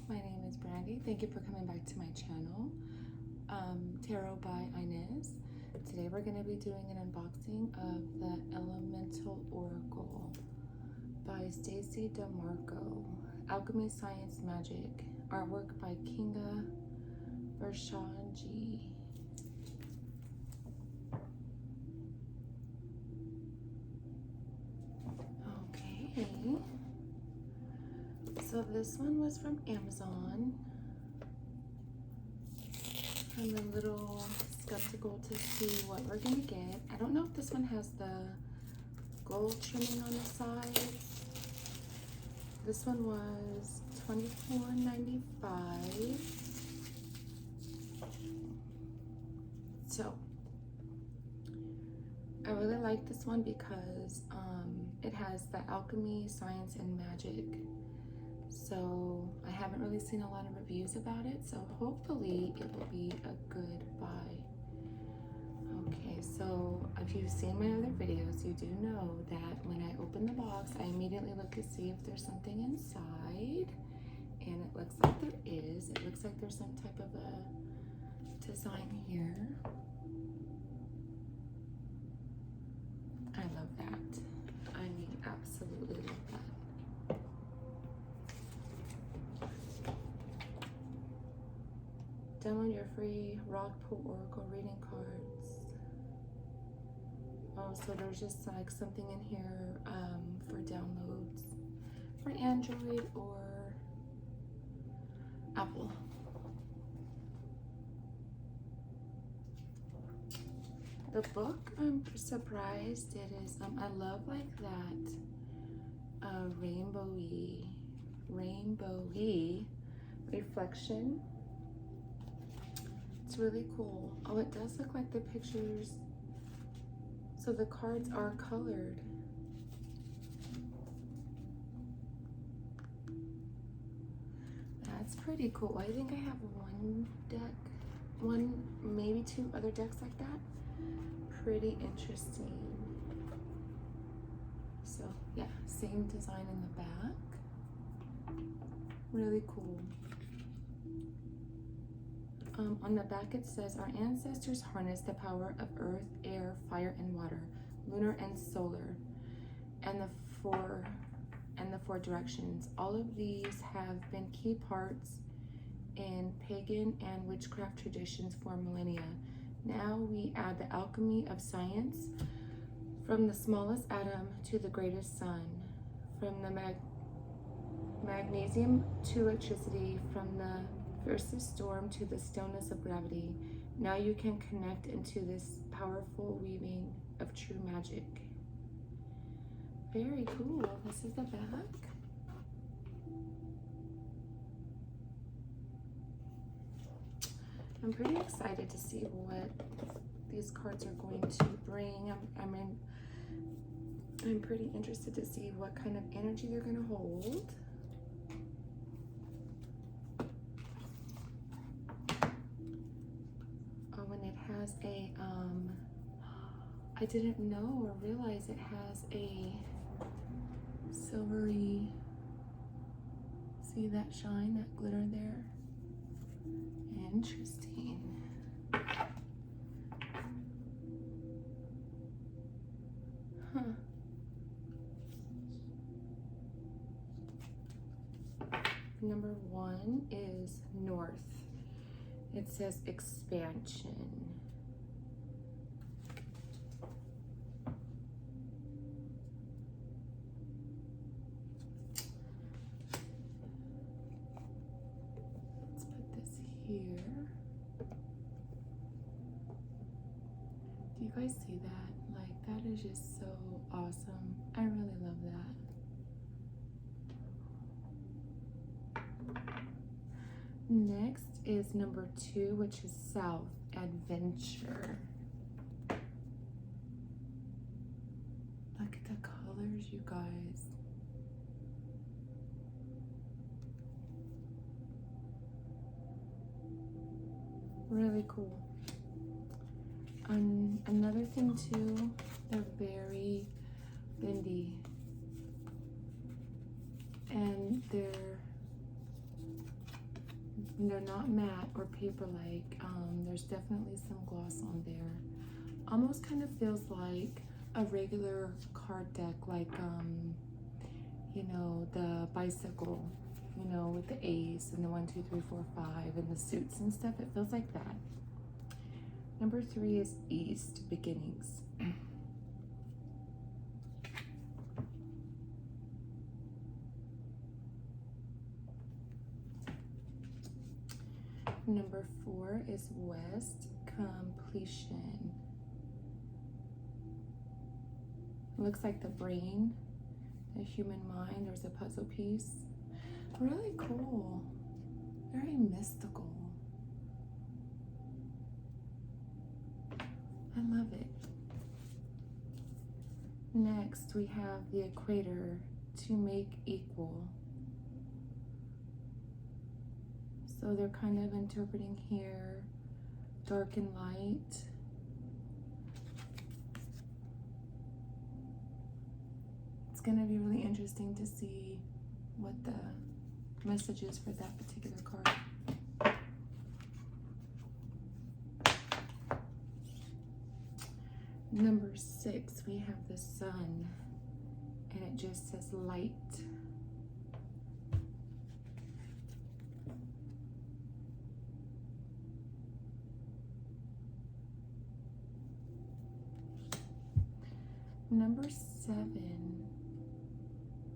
my name is Brandy. Thank you for coming back to my channel, Tarot by Inez. Today we're going to be doing an unboxing of the Elemental Oracle by Stacy Demarco. Alchemy, Science, Magic. Artwork by Kinga Vershanji. Okay. So this one was from Amazon. I'm a little skeptical to see what we're gonna get. I don't know if this one has the gold trimming on the sides. This one was $24.95. So I really like this one because it has the alchemy, science, and magic. So I haven't really seen a lot of reviews about it, so hopefully it will be a good buy. Okay, so if you've seen my other videos, you do know that when I open the box, I immediately look to see if there's something inside, and it looks like there is. It looks like there's some type of a design here. I love that. I mean, absolutely love that. Download your free Rock Pool Oracle reading cards. Oh, so there's just like something in here for downloads for Android or Apple. The book, I'm surprised it is. I love like that rainbowy reflection. It's really cool. Oh, it does look like the pictures. So the cards are colored. That's pretty cool. I think I have one deck, maybe two other decks like that. Pretty interesting. So yeah, same design in the back. Really cool. On the back it says, our ancestors harnessed the power of earth, air, fire, and water, lunar and solar, and the four directions. All of these have been key parts in pagan and witchcraft traditions for millennia. Now we add the alchemy of science, from the smallest atom to the greatest sun, from the magnesium to electricity, from the fiercest storm to the stillness of gravity. Now you can connect into this powerful weaving of true magic. Very cool. This is the back. I'm pretty excited to see what these cards are going to bring. I'm pretty interested to see what kind of energy they're going to hold. Has a I didn't know or realize it has a silvery, see that shine, that glitter there? Interesting. Huh. Number 1 is North. It says expansion. Here. Do you guys see that? Like, that is just so awesome. I really love that. Next is number 2, which is South, Adventure. Look at the colors, you guys. Really cool. Another thing too, they're very bendy, and they're And they're not matte or paper-like. There's definitely some gloss on there. Almost kind of feels like a regular card deck, like you know, the bicycle, you know, with the A's and the 1, 2, 3, 4, 5 and the suits and stuff. It feels like that. Number 3 is East, Beginnings. Number 4 is West, Completion. Looks like the brain, the human mind. There's a puzzle piece. Really cool. Very mystical. I love it. Next, we have the Equator, to make equal. So they're kind of interpreting here dark and light. It's going to be really interesting to see what the message is for that particular card. Number 6, we have the Sun, and it just says light. Number 7.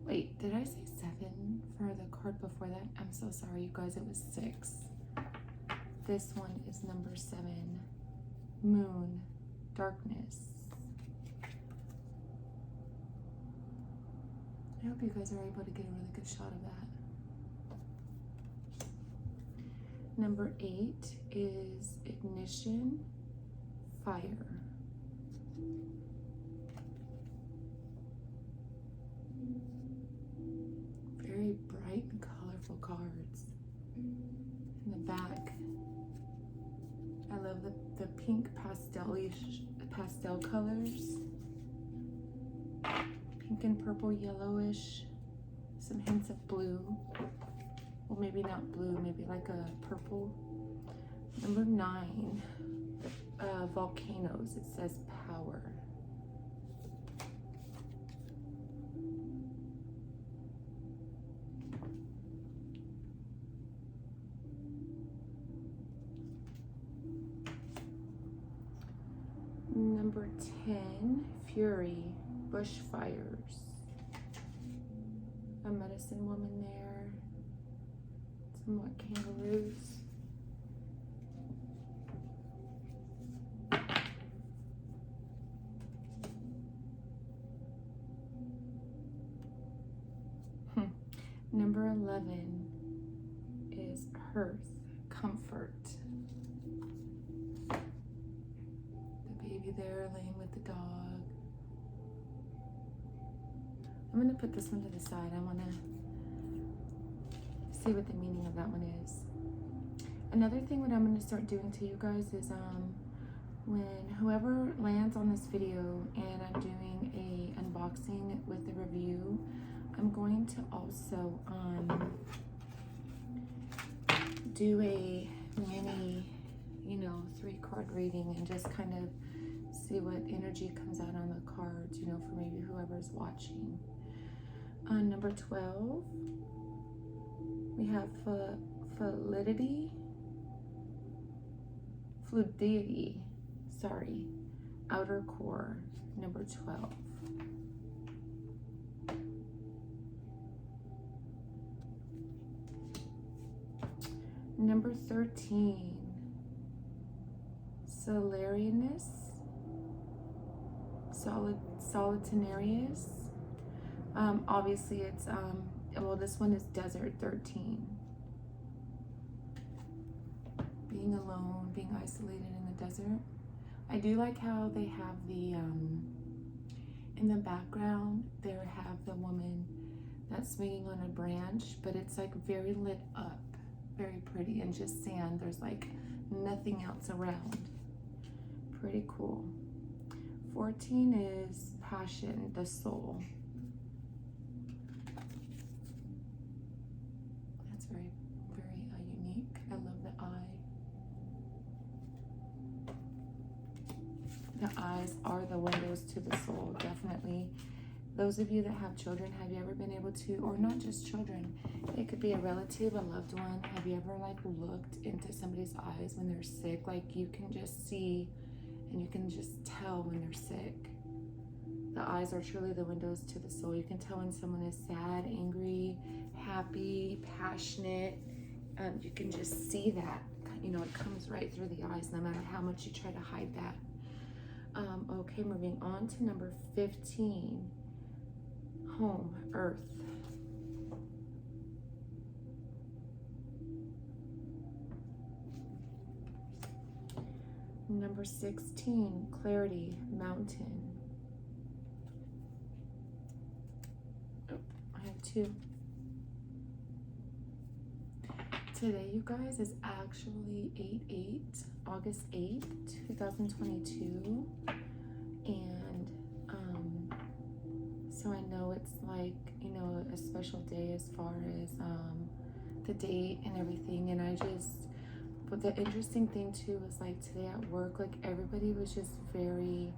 Wait, did I say 7 for the card before that? I'm so sorry, you guys, it was 6. This one is number 7. Moon, darkness. I hope you guys are able to get a really good shot of that. Number 8 is ignition, fire. Very bright and colorful cards. In the back, I love the pink pastel colors. Pink and purple, yellowish, some hints of blue. Well, maybe not blue, maybe like a purple. Number 9, volcanoes. It says power. Number 10, Fury, bushfires. A medicine woman there. Somewhat kangaroos. Number 11 is Hearth, comfort. There laying with the dog. I'm going to put this one to the side. I want to see what the meaning of that one is. Another thing what I'm going to start doing to you guys is when whoever lands on this video and I'm doing a unboxing with the review, I'm going to also do a mini, you know, 3-card reading and just kind of see what energy comes out on the cards, you know, for maybe whoever's watching. Number 12, we have fluidity, sorry, outer core, number 12. Number 13, solitarianus, solitarius. Obviously it's well, this one is desert 13. Being alone, being isolated in the desert. I do like how they have the in the background there have the woman that's swinging on a branch, but it's like very lit up, very pretty, and just sand. There's like nothing else around. Pretty cool. 14 is passion, the soul. That's very, very unique. I eyes are the windows to the soul, definitely. Those of you that have children, have you ever been able to, or not just children, it could be a relative, a loved one. Have you ever like looked into somebody's eyes when they're sick? Like you can just see and you can just tell when they're sick. The eyes are truly the windows to the soul. You can tell when someone is sad, angry, happy, passionate. You can just see that. You know, it comes right through the eyes no matter how much you try to hide that. Okay, moving on to number 15. Home, earth. Number 16, clarity, mountain. Oh, I have 2. Today, you guys, is actually 8/8, August 8th, 2022. And so I know it's like, you know, a special day as far as the date and everything. And but the interesting thing too was like today at work, like everybody was just very,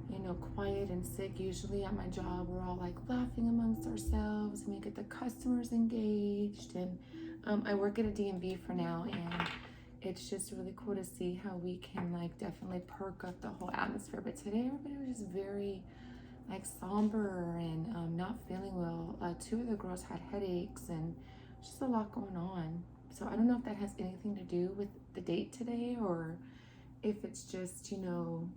you know, quiet and sick. Usually at my job, we're all like laughing amongst ourselves and we get the customers engaged. And I work at a DMV for now, and it's just really cool to see how we can like definitely perk up the whole atmosphere. But today everybody was just very like somber and not feeling well. 2 of the girls had headaches and just a lot going on. So I don't know if that has anything to do with the date today, or if it's just, you know,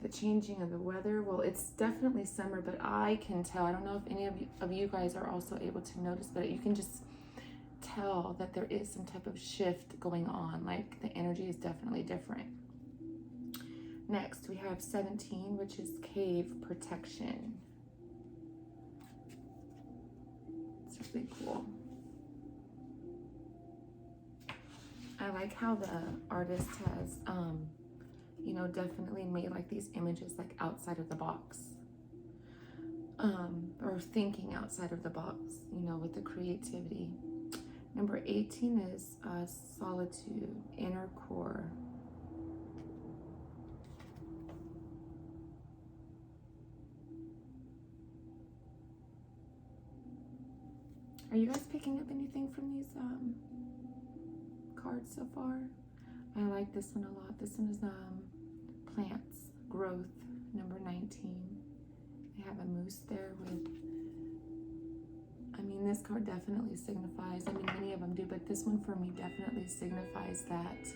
the changing of the weather. Well, it's definitely summer, but I can tell, I don't know if any of you guys are also able to notice, but you can just tell that there is some type of shift going on. Like the energy is definitely different. Next, we have 17, which is cave protection. It's really cool. I like how the artist has, you know, definitely made like these images like outside of the box. Or thinking outside of the box, you know, with the creativity. Number 18 is solitude, inner core. Are you guys picking up anything from these cards so far? I like this one a lot. This one is plants, growth, number 19. They have a moose there with, I mean, this card definitely signifies, I mean, many of them do, but this one for me definitely signifies that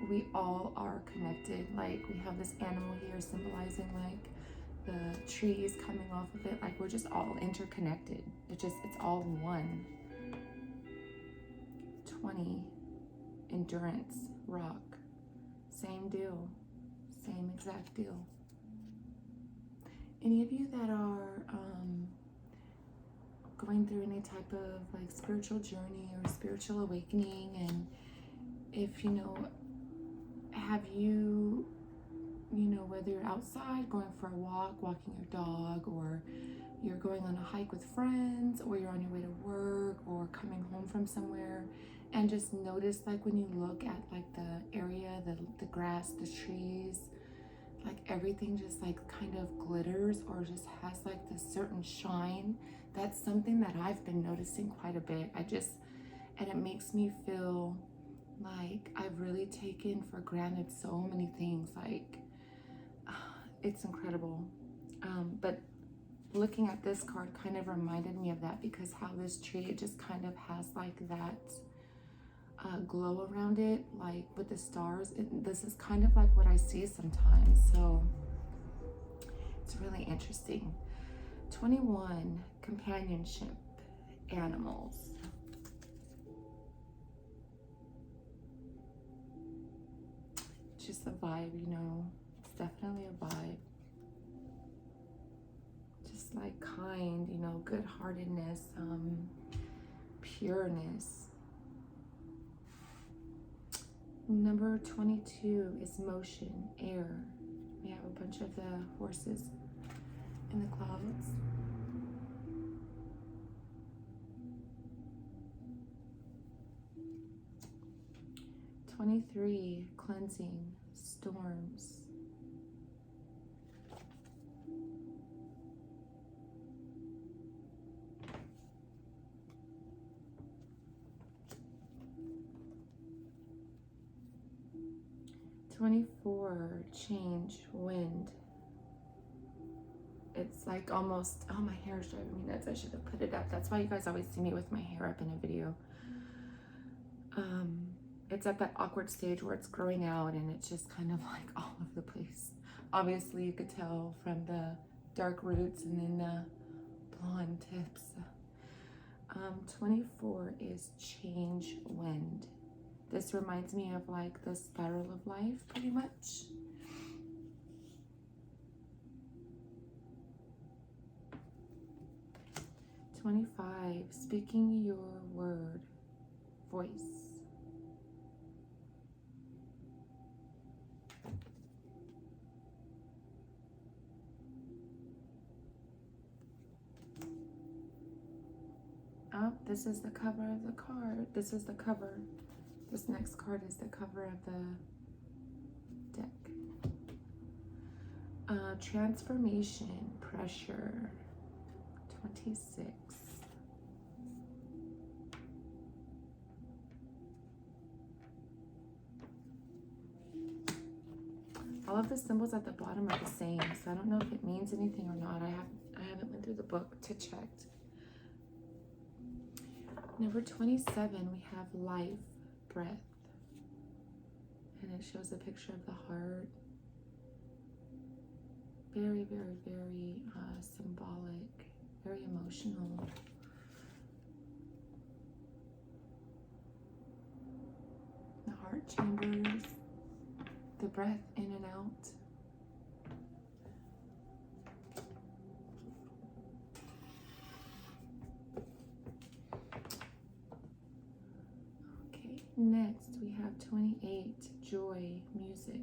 we all are connected. Like we have this animal here symbolizing like the trees coming off of it, like we're just all interconnected. It's all one. 20, endurance, rock, same deal, same exact deal. Any of you that are going through any type of like spiritual journey or spiritual awakening, and if you know, have you, you know, whether you're outside going for a walk, walking your dog, or you're going on a hike with friends, or you're on your way to work or coming home from somewhere, and just notice like when you look at like the area, the grass, the trees, like everything just like kind of glitters or just has like this certain shine. That's something that I've been noticing quite a bit. And it makes me feel like I've really taken for granted so many things. Like it's incredible. But looking at this card kind of reminded me of that, because how this tree, it just kind of has like that glow around it, like with the stars. This is kind of like what I see sometimes. So it's really interesting. 21, companionship, animals. It's just a vibe, you know. It's definitely a vibe. Just like kind, you know, good-heartedness, pureness. Number 22 is motion, air. We have a bunch of the horses in the clouds. '23, cleansing, storms. 24, change, wind. It's like almost, oh, my hair is driving me nuts. I should have put it up. That's why you guys always see me with my hair up in a video. It's at that awkward stage where it's growing out and it's just kind of like all over the place. Obviously, you could tell from the dark roots and then the blonde tips. 24 is change, wind. This reminds me of like the spiral of life, pretty much. "25, speaking your word, voice. Oh, this is the cover of the card. This is the cover. This next card is the cover of the deck. Transformation, pressure, 26. All of the symbols at the bottom are the same, so I don't know if it means anything or not. I haven't went through the book to check. Number 27, we have life, breath. And it shows a picture of the heart. Very, very, very symbolic, very emotional. The heart chambers, the breath in and out. Okay, next we have 28, joy, music.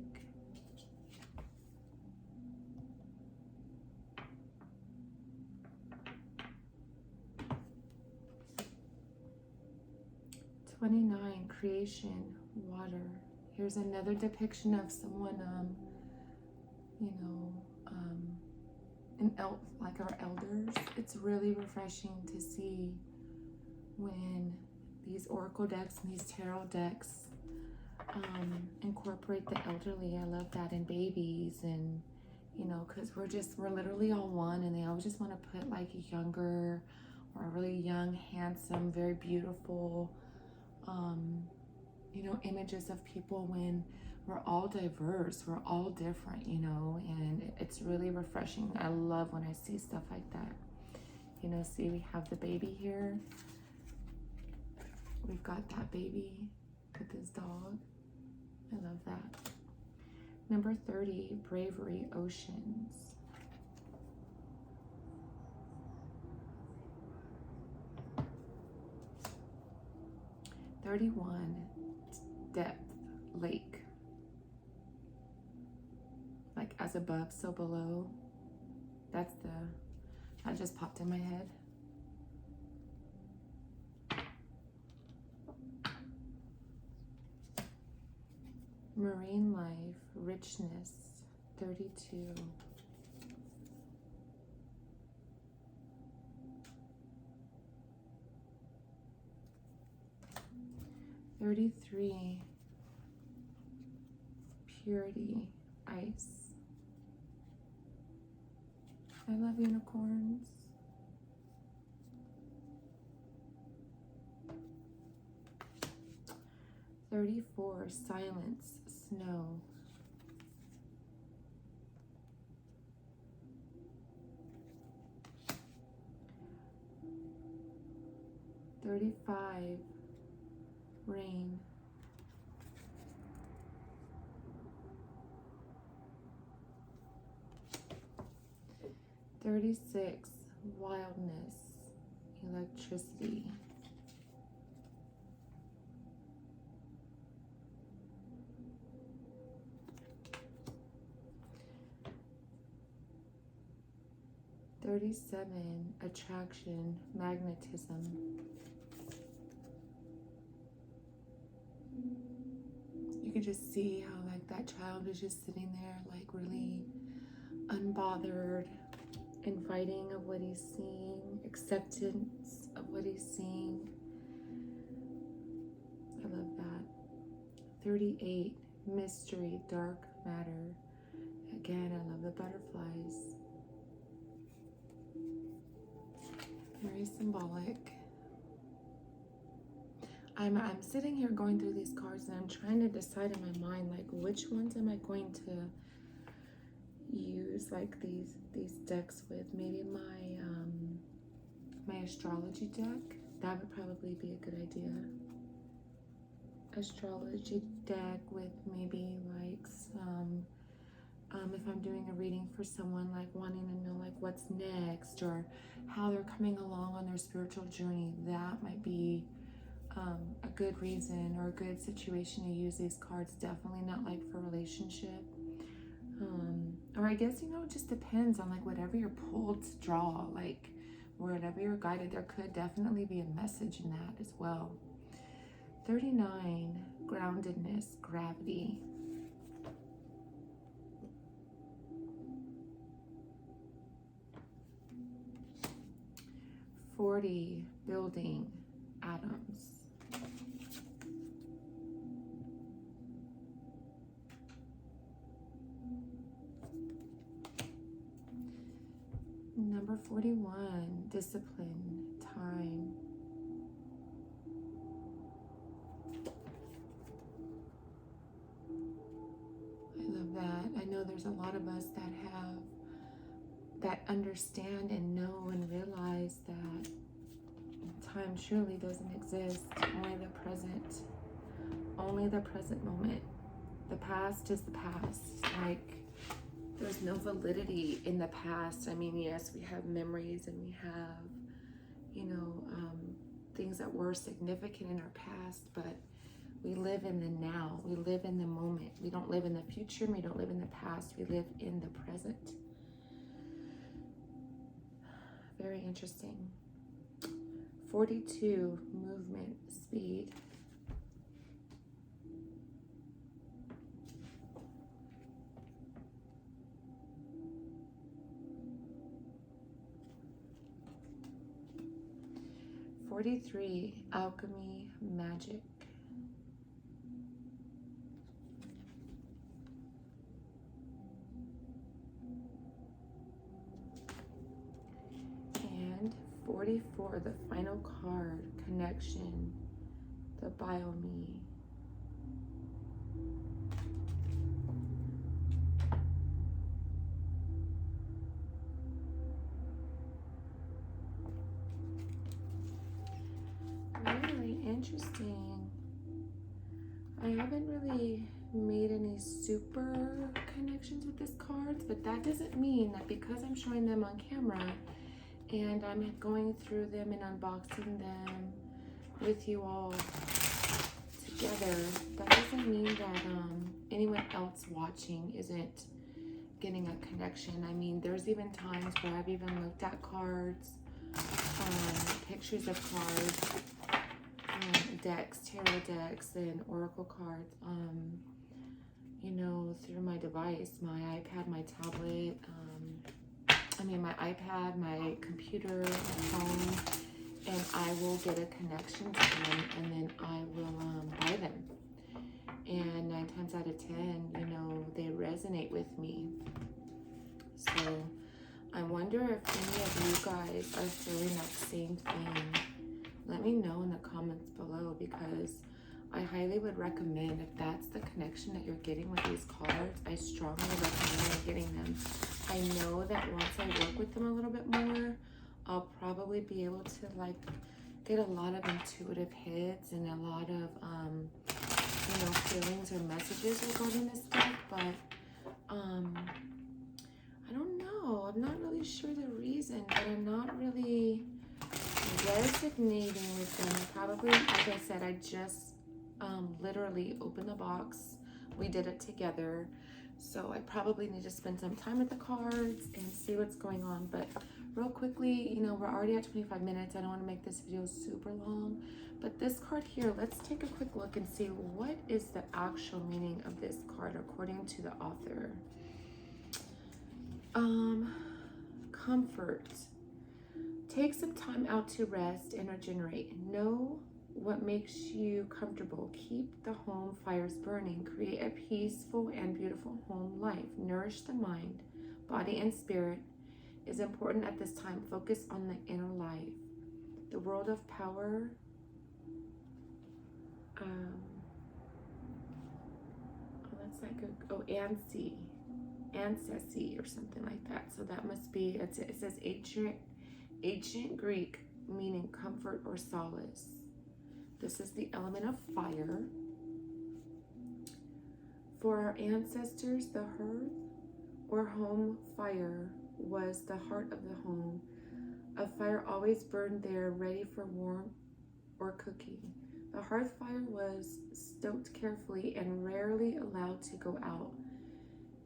Creation, water. Here's another depiction of someone, like our elders. It's really refreshing to see when these oracle decks and these tarot decks incorporate the elderly. I love that, in babies, and because we're literally all one, and they always just want to put like a younger or a really young, handsome, very beautiful images of people when we're all diverse, we're all different, and it's really refreshing. I love when I see stuff like that. See, we have the baby here. We've got that baby with his dog. I love that. Number 30, bravery, oceans. "31, depth, lake. Like as above, so below. That just popped in my head. Marine life, richness, 32. "33, purity, ice. I love unicorns. "34, silence, snow. "35, rain. "36, wildness, electricity. "37, attraction, magnetism. You can just see how like that child is just sitting there like really unbothered, inviting of what he's seeing, acceptance of what he's seeing. I love that. 38, mystery, dark matter. Again, I love the butterflies. Very symbolic. I'm sitting here going through these cards and I'm trying to decide in my mind, like, which ones am I going to use, like these decks with. Maybe my astrology deck. That would probably be a good idea. Astrology deck with maybe like some if I'm doing a reading for someone, like wanting to know like what's next or how they're coming along on their spiritual journey, that might be a good reason or a good situation to use these cards. Definitely not like for relationship. Or I guess, you know, it just depends on like whatever you're pulled to draw, like wherever you're guided. There could definitely be a message in that as well. 39, groundedness, gravity. 40, building, atoms. Number 41, discipline, time. I love that. I know there's a lot of us that understand and know and realize that time surely doesn't exist. Only the present moment. The past is the past. Like, there's no validity in the past. I mean, yes, we have memories and we have, you know, things that were significant in our past, but we live in the now. We live in the moment. We don't live in the future. We don't live in the past. We live in the present. Very interesting. 42, movement, speed. '43, alchemy, magic. And 44, the final card, connection, the bio-me. Really interesting. I haven't really made any super connections with these cards, but that doesn't mean that because I'm showing them on camera and I'm going through them and unboxing them with you all together, that doesn't mean that anyone else watching isn't getting a connection. I mean, there's even times where I've even looked at cards, pictures of cards, decks, tarot decks, and oracle cards, you know, through my device, my iPad, my tablet, my iPad, my computer, my phone, and I will get a connection to them, and then I will buy them. And 9 times out of 10, you know, they resonate with me. So I wonder if any of you guys are feeling that same thing. Let me know in the comments below, because I highly would recommend, if that's the connection that you're getting with these cards, I strongly recommend getting them. I know that once I work with them a little bit more, I'll probably be able to like get a lot of intuitive hits and a lot of you know, feelings or messages regarding this deck, but I don't know. I'm not really sure the reason, but I'm not really resonating with them. Probably, like I said, I just literally opened the box. We did it together, so I probably need to spend some time with the cards and see what's going on. But real quickly, you know, we're already at 25 minutes. I don't want to make this video super long, but this card here, let's take a quick look and see what is the actual meaning of this card according to the author. Comfort. Take some time out to rest and regenerate. Know what makes you comfortable. Keep the home fires burning. Create a peaceful and beautiful home life. Nourish the mind, body, and spirit is important at this time. Focus on the inner life. The world of power. That's like ancestry or something like that. So that must be, it says ancient Greek, meaning comfort or solace. This is the element of fire. For our ancestors, the hearth or home fire was the heart of the home. A fire always burned there, ready for warmth or cooking. The hearth fire was stoked carefully and rarely allowed to go out.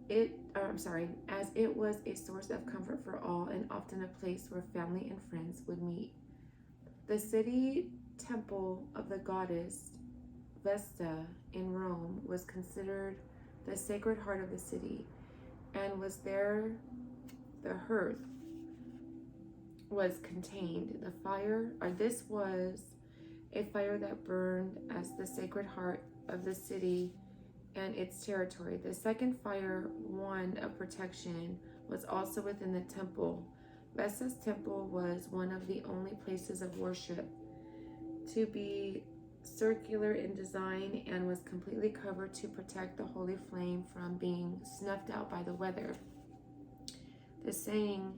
As it was a source of comfort for all and often a place where family and friends would meet. The city temple of the goddess Vesta in Rome was considered the sacred heart of the city, and was there the hearth was contained. This was a fire that burned as the sacred heart of the city and its territory. The second fire, one of protection, was also within the temple. Vesta's temple was one of the only places of worship to be circular in design and was completely covered to protect the holy flame from being snuffed out by the weather. The saying,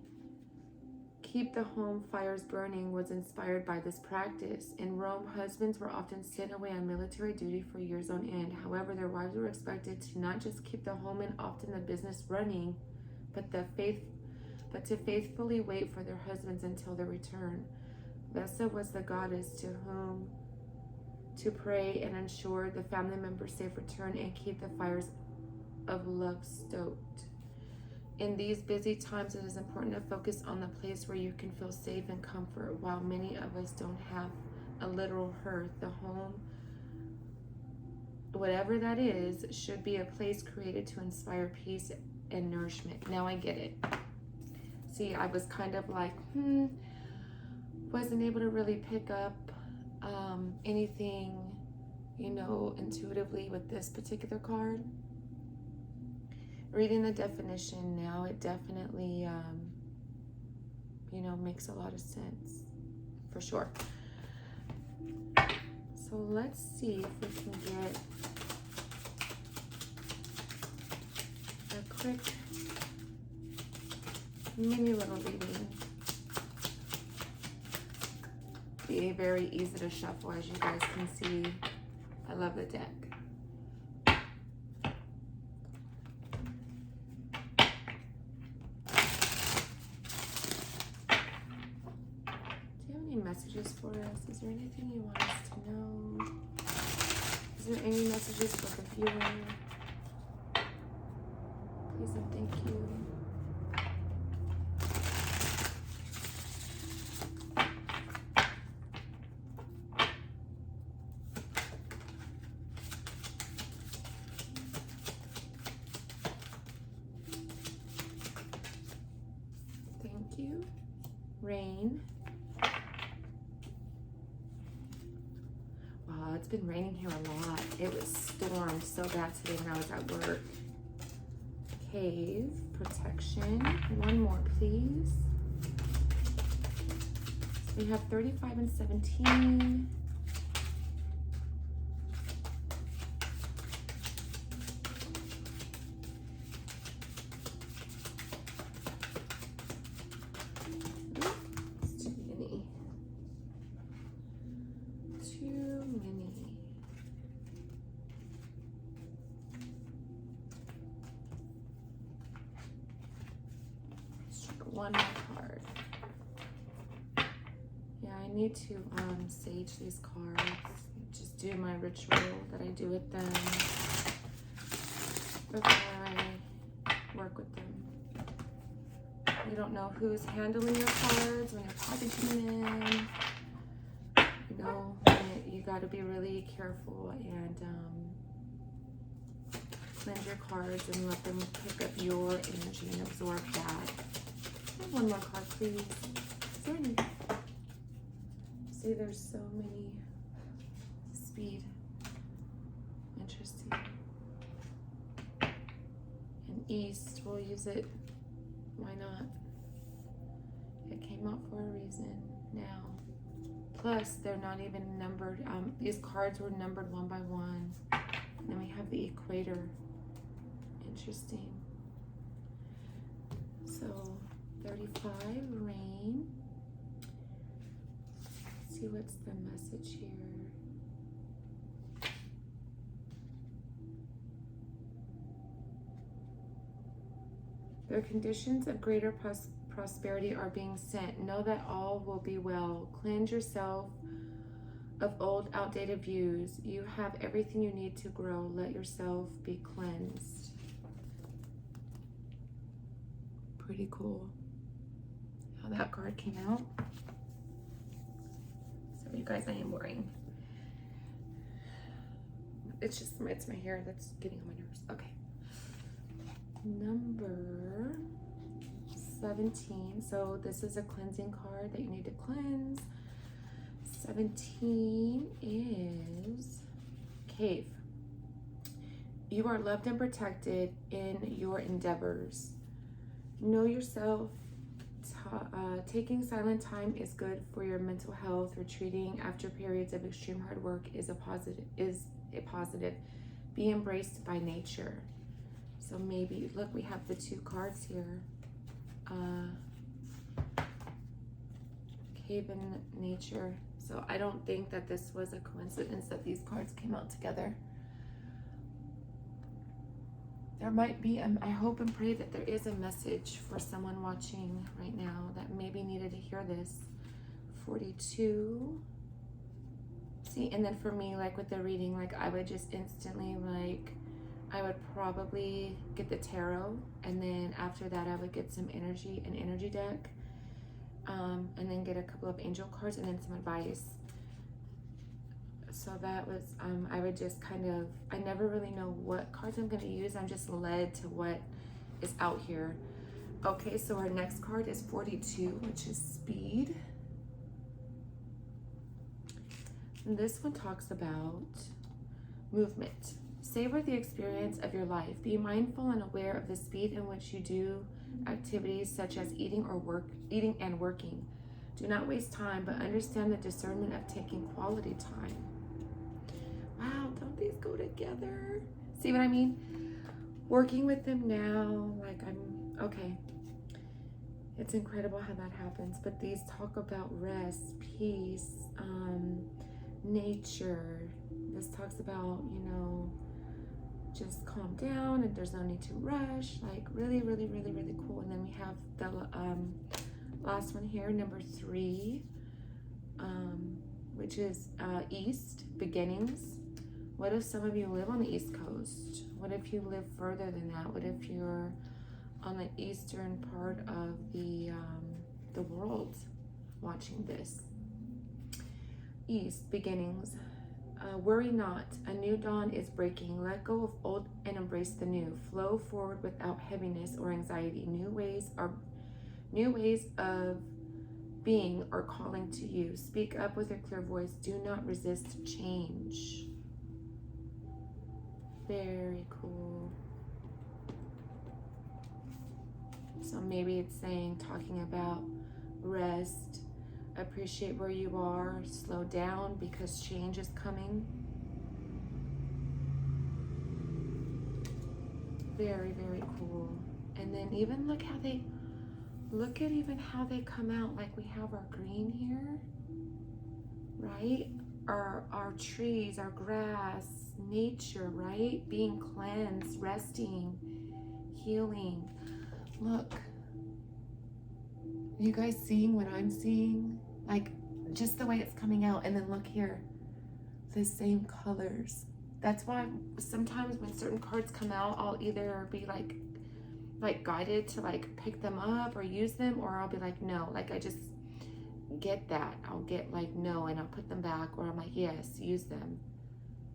"Keep the home fires burning," was inspired by this practice. In Rome, husbands were often sent away on military duty for years on end. However, their wives were expected to not just keep the home and often the business running, but to faithfully wait for their husbands until their return. Vesta was the goddess to whom to pray and ensure the family member's safe return and keep the fires of love stoked. In these busy times, it is important to focus on the place where you can feel safe and comfort. While many of us don't have a literal hearth, the home, whatever that is, should be a place created to inspire peace and nourishment. Now I get it. See, I was kind of like, wasn't able to really pick up anything, intuitively with this particular card. Reading the definition now, it definitely, makes a lot of sense, for sure. So let's see if we can get a quick mini little reading. Be very easy to shuffle, as you guys can see. I love the deck. Messages for us? Is there anything you want us to know? Is there any messages for the viewer? Please and thank you. Thank you. Rain. It's been raining here a lot. It was stormed so bad today when I was at work. Cave, protection. One more, please. So we have 35 and 17. One more card. Yeah, I need to sage these cards. Just do my ritual that I do with them before I work with them. You don't know who's handling your cards when you're talking to them. You got to be really careful and cleanse your cards and let them pick up your energy and absorb that. One more card, please. Is there any? See, there's so many speed. Interesting. And east, we'll use it. Why not? It came out for a reason now. Plus, they're not even numbered. These cards were numbered one by one. And then we have the equator. Interesting. So, 35, rain. Let's see what's the message here. Their conditions of greater prosperity are being sent. Know that all will be well. Cleanse yourself of old, outdated views. You have everything you need to grow. Let yourself be cleansed. Pretty cool how that card came out. Sorry, you guys, I am worrying. It's my hair that's getting on my nerves. Okay. Number 17. So this is a cleansing card that you need to cleanse. 17 is cave. You are loved and protected in your endeavors. Know yourself. Taking silent time is good for your mental health. Retreating after periods of extreme hard work is a positive. Be embraced by nature. So maybe, look, we have the two cards here. Cave in nature. So I don't think that this was a coincidence that these cards came out together. There might be, I hope and pray that there is a message for someone watching right now that maybe needed to hear this. 42. See, and then for me, like with the reading, like I would just instantly, like, I would probably get the tarot, and then after that I would get some energy, an energy deck, and then get a couple of angel cards and then some advice. So that was, I would just kind of, I never really know what cards I'm going to use. I'm just led to what is out here. Okay, so our next card is 42, which is speed. And this one talks about movement. Savor the experience of your life. Be mindful and aware of the speed in which you do activities such as eating and working. Do not waste time, but understand the discernment of taking quality time. Wow, don't these go together? See what I mean? Working with them now, like okay. It's incredible how that happens, but these talk about rest, peace, nature. This talks about, just calm down and there's no need to rush. Like really, really, really, really cool. And then we have the last one here, number 3, which is east, beginnings. What if some of you live on the East Coast? What if you live further than that? What if you're on the eastern part of the world watching this? East, beginnings. Worry not, a new dawn is breaking. Let go of old and embrace the new. Flow forward without heaviness or anxiety. New ways of being are calling to you. Speak up with a clear voice. Do not resist change. Very cool. So maybe it's talking about rest. Appreciate where you are. Slow down because change is coming. Very, very cool. And then even look at even how they come out. Like we have our green here, right? Our trees, our grass, nature, right? Being cleansed, resting, healing. Look. You guys seeing what I'm seeing? Like just the way it's coming out. And then look here, the same colors. That's why sometimes when certain cards come out, I'll either be like guided to like pick them up or use them, or I'll be like, no, like I just get that. I'll get like, no, and I'll put them back, or I'm like, yes, use them.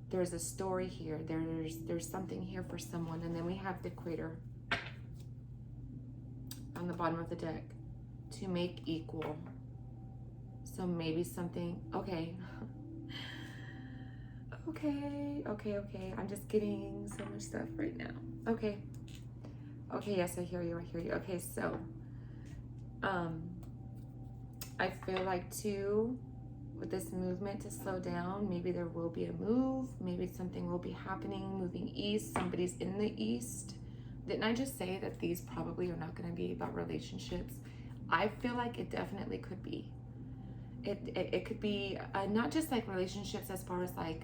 There's a story here. There's something here for someone. And then we have the equator on the bottom of the deck. To make equal. So maybe something, okay. Okay. I'm just getting so much stuff right now. Okay. Yes, I hear you. Okay, so I feel like too, with this movement to slow down, maybe there will be a move, maybe something will be happening, moving east, somebody's in the east. Didn't I just say that these probably are not going to be about relationships? I feel like it definitely could be. It could be not just like relationships as far as like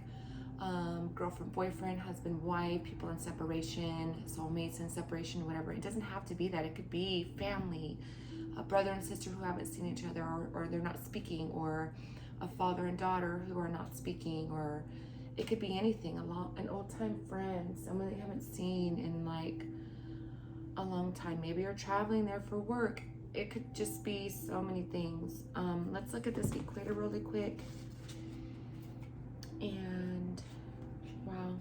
girlfriend, boyfriend, husband, wife, people in separation, soulmates in separation, whatever. It doesn't have to be that. It could be family, a brother and sister who haven't seen each other, or they're not speaking, or a father and daughter who are not speaking, or it could be anything. An old time friend, someone that you haven't seen in like a long time. Maybe you're traveling there for work. It could just be so many things. Let's look at this equator really quick. And wow.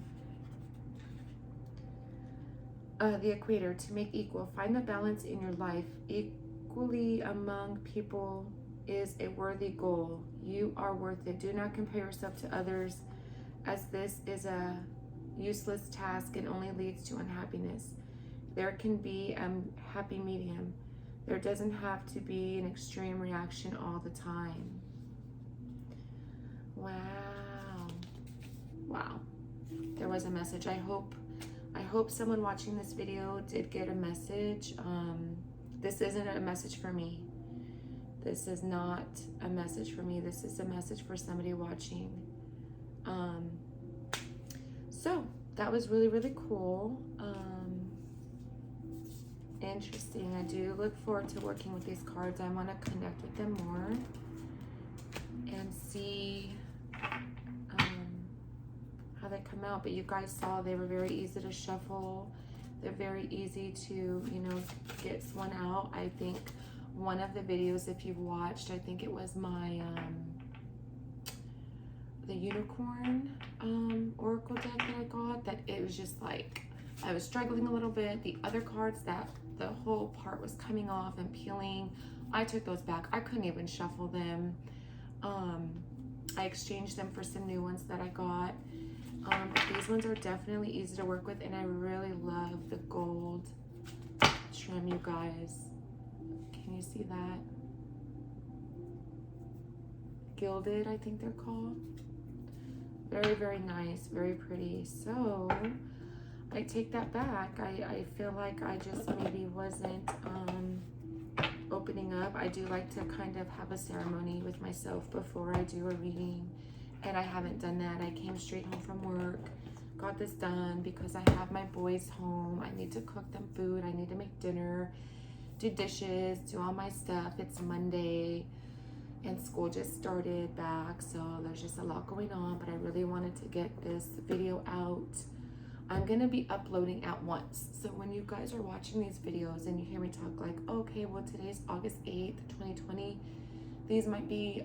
The equator, to make equal. Find the balance in your life. Equally among people is a worthy goal. You are worth it. Do not compare yourself to others, as this is a useless task and only leads to unhappiness. There can be a happy medium. There doesn't have to be an extreme reaction all the time. Wow. There was a message. I hope someone watching this video did get a message. This isn't a message for me. This is not a message for me. This is a message for somebody watching. So that was really, really cool. Interesting. I do look forward to working with these cards. I want to connect with them more and see how they come out. But you guys saw they were very easy to shuffle. They're very easy to, you know, get one out. I think one of the videos, if you've watched, I think it was my the unicorn oracle deck that I got, that it was just like I was struggling a little bit. The other cards, that the whole part was coming off and peeling, I took those back. I couldn't even shuffle them. I exchanged them for some new ones that I got. But these ones are definitely easy to work with, and I really love the gold trim, you guys. Can you see that? Gilded, I think they're called. Very, very nice, very pretty. So I take that back. I feel like I just maybe wasn't opening up. I do like to kind of have a ceremony with myself before I do a reading, and I haven't done that. I came straight home from work, got this done because I have my boys home. I need to cook them food. I need to make dinner, do dishes, do all my stuff. It's Monday and school just started back, so there's just a lot going on, but I really wanted to get this video out. I'm gonna be uploading at once, so when you guys are watching these videos and you hear me talk like, okay, well today's August 8th, 2020, these might be,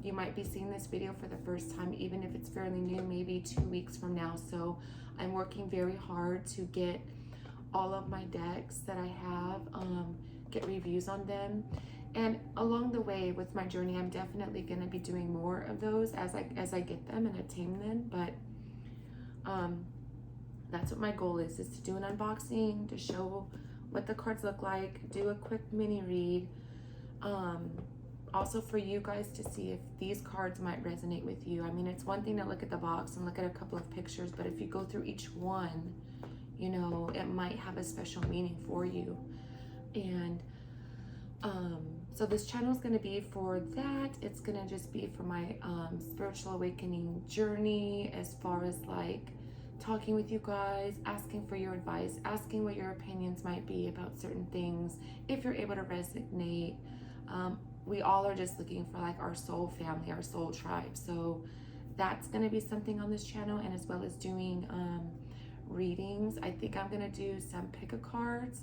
you might be seeing this video for the first time, even if it's fairly new, maybe 2 weeks from now. So I'm working very hard to get all of my decks that I have, get reviews on them. And along the way with my journey, I'm definitely going to be doing more of those as I get them and attain them. But that's what my goal is to do an unboxing, to show what the cards look like, do a quick mini read. Also for you guys to see if these cards might resonate with you. I mean, it's one thing to look at the box and look at a couple of pictures, but if you go through each one, you know, it might have a special meaning for you. And so this channel is going to be for that. It's going to just be for my spiritual awakening journey, as far as like talking with you guys, asking for your advice, asking what your opinions might be about certain things, if you're able to resonate. We all are just looking for like our soul family, our soul tribe. So that's going to be something on this channel, and as well as doing readings. I think I'm going to do some pick-a-cards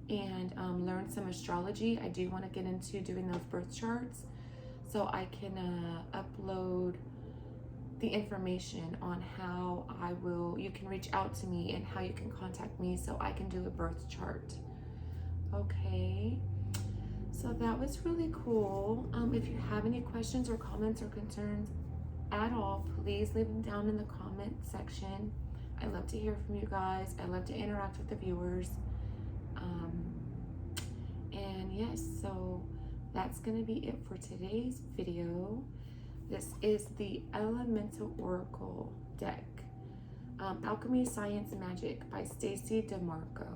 and learn some astrology. I do want to get into doing those birth charts, so I can upload the information on how you can reach out to me and how you can contact me so I can do a birth chart. Okay, so that was really cool. If you have any questions or comments or concerns, at all, please leave them down in the comment section. I love to hear from you guys. I love to interact with the viewers. And yes, so that's going to be it for today's video. This is the Elemental Oracle deck. Alchemy, Science, and Magic by Stacy Demarco.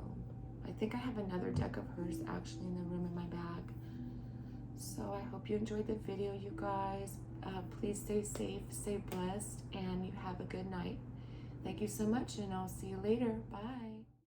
I think I have another deck of hers actually in the room in my bag. So I hope you enjoyed the video, you guys. Please stay safe, stay blessed, and you have a good night. Thank you so much, and I'll see you later. Bye.